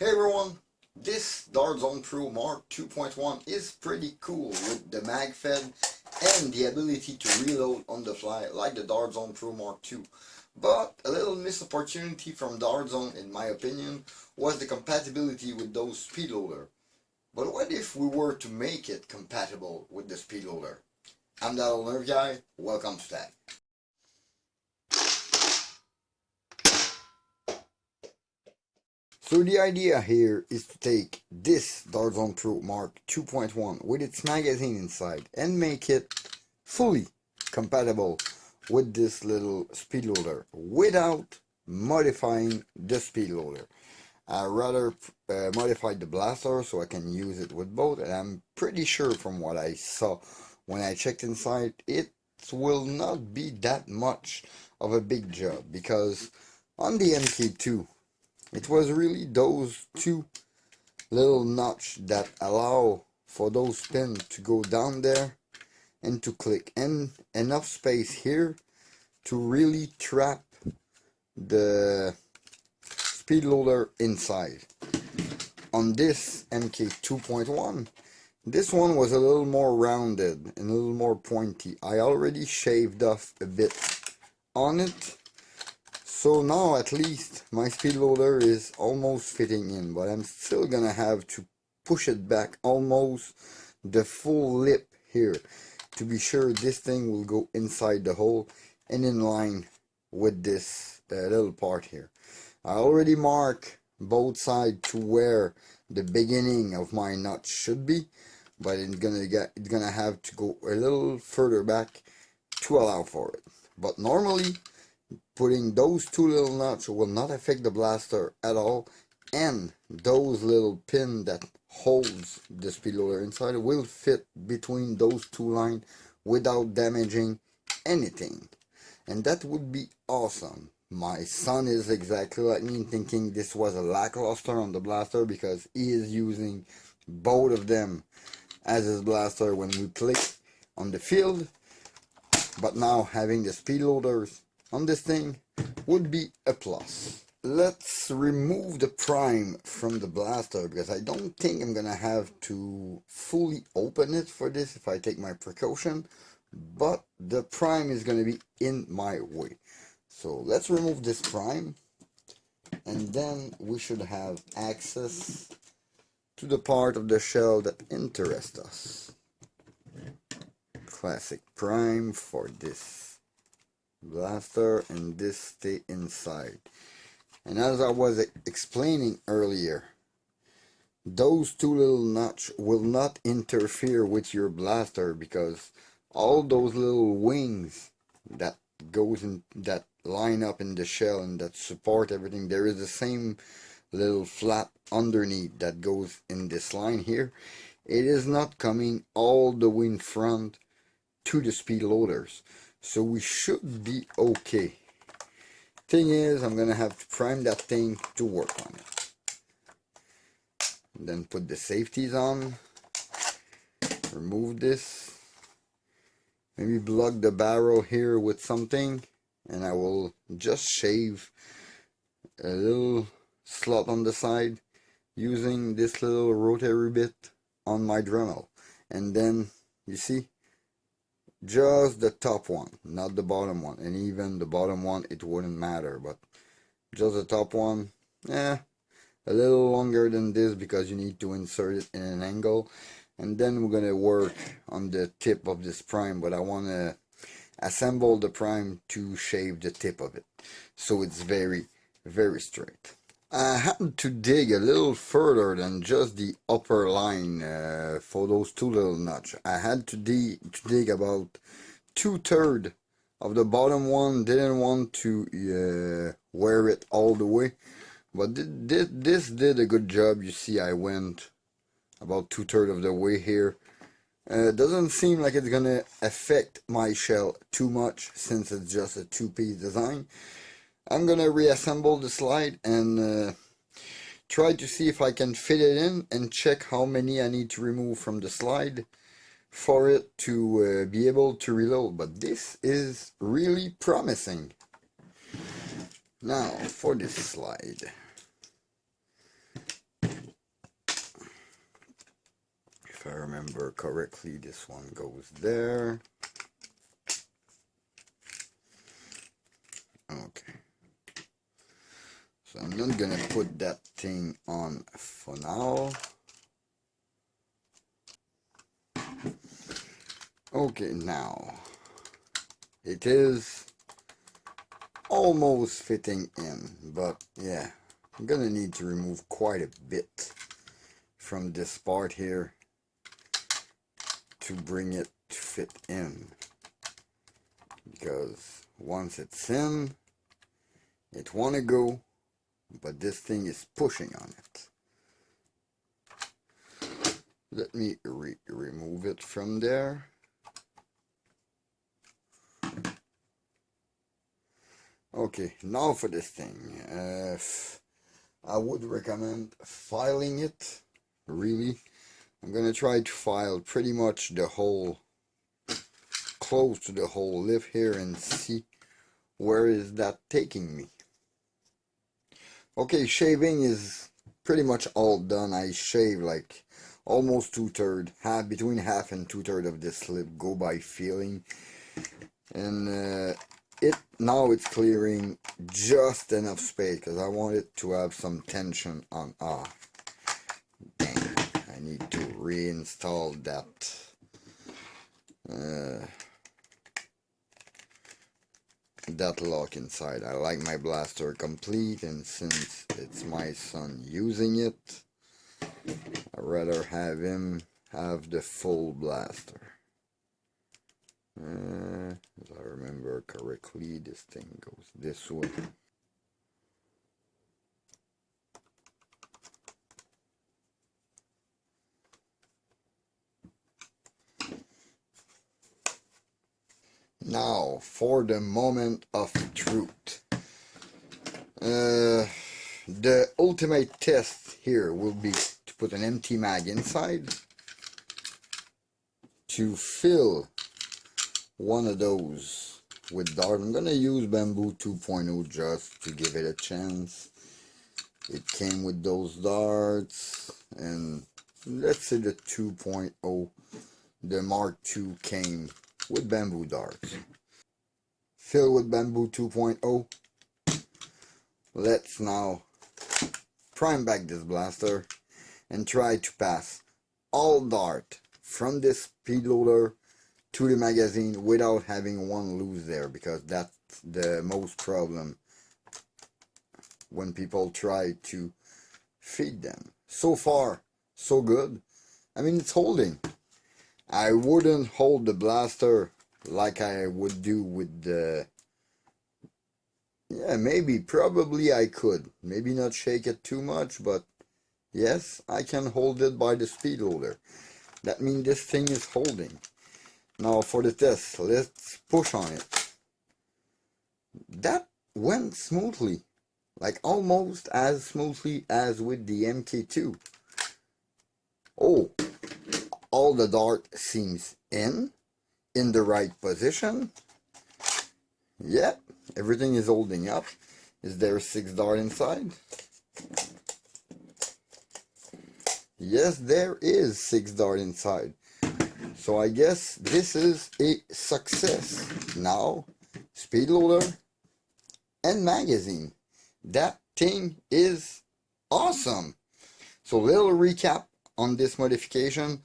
Hey everyone, this Dart Zone Pro Mark 2.1 is pretty cool with the mag fed and the ability to reload on the fly like the Dart Zone Pro Mark 2. But a little missed opportunity from Dart Zone, in my opinion, was the compatibility with those speed loader. But what if we were to make it compatible with the speed loader? I'm that old nerve guy, welcome to that. So the idea here is to take this Dart Zone Pro Mark 2.1 with its magazine inside and make it fully compatible with this little speed loader without modifying the speed loader. I rather modify the blaster so I can use it with both, and I'm pretty sure from what I saw when I checked inside, it will not be that much of a big job, because on the MK2 it was really those two little notch that allow for those pins to go down there and to click, and enough space here to really trap the speed loader inside. On this MK-2.1, this one was a little more rounded and a little more pointy. I already shaved off a bit on it, so now at least my speed loader is almost fitting in, but I'm still gonna have to push it back almost the full lip here to be sure this thing will go inside the hole and in line with this little part here. I already mark both sides to where the beginning of my nut should be, but it's gonna have to go a little further back to allow for it. But normally putting those two little nuts will not affect the blaster at all, and those little pin that holds the speed loader inside will fit between those two lines without damaging anything, and that would be awesome. My son is exactly like me, thinking this was a lackluster on the blaster because he is using both of them as his blaster when we play on the field. But now having the speed loaders on this thing would be a plus. Let's remove the prime from the blaster, because I don't think I'm gonna have to fully open it for this if I take my precaution, but the prime is gonna be in my way. So let's remove this prime, and then we should have access to the part of the shell that interests us. Classic prime for this blaster, and this stay inside. And as I was explaining earlier, those two little notch will not interfere with your blaster, because all those little wings that goes in, that line up in the shell and that support everything, there is the same little flap underneath that goes in this line here. It is not coming all the way in front to the speed loaders, so we should be okay. Thing is, I'm gonna have to prime that thing to work on it, and then put the safeties on, remove this, maybe block the barrel here with something, and I will just shave a little slot on the side using this little rotary bit on my Dremel. And then you see, just the top one, not the bottom one, and even the bottom one it wouldn't matter, but just the top one, a little longer than this because you need to insert it in an angle. And then we're gonna work on the tip of this prime, but I want to assemble the prime to shave the tip of it so it's very, very straight. I had to dig a little further than just the upper line for those two little nuts. I had to dig about 2/3 of the bottom one. Didn't want to wear it all the way, but this did a good job. You see, I went about 2/3 of the way here. It doesn't seem like it's gonna affect my shell too much since it's just a two-piece design. I'm gonna reassemble the slide and try to see if I can fit it in, and check how many I need to remove from the slide for it to be able to reload. But this is really promising. Now for this slide, If I remember correctly, this one goes there. Okay. So I'm not gonna put that thing on for now. Okay, now it is almost fitting in, but yeah, I'm gonna need to remove quite a bit from this part here to bring it to fit in, because once it's in, it wanna go, but this thing is pushing on it. Let me remove it from there. Okay, now for this thing. I would recommend filing it, really. I'm gonna try to file pretty much the whole, close to the whole lip here, and see where is that taking me. Okay, shaving is pretty much all done. I shave like almost 2/3, between half and 2/3 of this lip go by feeling, and now it's clearing just enough space because I want it to have some tension on. Dang, I need to reinstall that. That lock inside. I like my blaster complete, and since it's my son using it, I'd rather have him have the full blaster. If I remember correctly, this thing goes this way. Now, for the moment of truth. The ultimate test here will be to put an empty mag inside, to fill one of those with dart. I'm gonna use Bamboo 2.0 just to give it a chance. It came with those darts, and let's say the 2.0, the Mark II came with Bamboo darts. Fill with Bamboo 2.0. Let's now prime back this blaster and try to pass all dart from this speed loader to the magazine without having one loose there, because that's the most problem when people try to feed them. So far, so good. I mean, it's holding. I wouldn't hold the blaster like I would do with the... Yeah, maybe, probably I could. Maybe not shake it too much, but yes, I can hold it by the speed loader. That means this thing is holding. Now for the test, let's push on it. That went smoothly. Like almost as smoothly as with the MK2. Oh, all the dart seems in the right position. Yeah, everything is holding up. Is there 6 dart inside? Yes, there is 6 dart inside. So I guess this is a success. Now, speed loader and magazine. That thing is awesome. So little recap on this modification.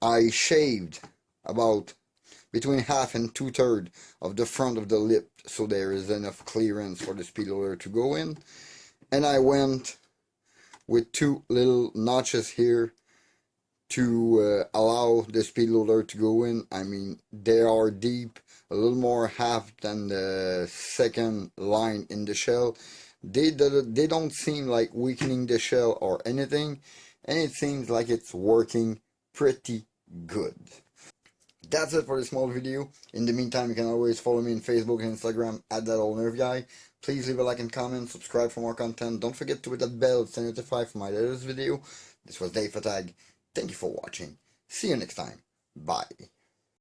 I shaved about between half and 2/3 of the front of the lip, so there is enough clearance for the speed loader to go in. And I went with 2 little notches here to allow the speed loader to go in. I mean, they are deep, a little more half than the second line in the shell. They don't seem like weakening the shell or anything, and it seems like it's working pretty good. That's it for this small video. In the meantime, you can always follow me on Facebook and Instagram at @ThatOldNerveGuy. Please leave a like and comment, subscribe for more content. Don't forget to hit that bell to stay notified for my latest video. This was Dave Fatag. Thank you for watching. See you next time. Bye.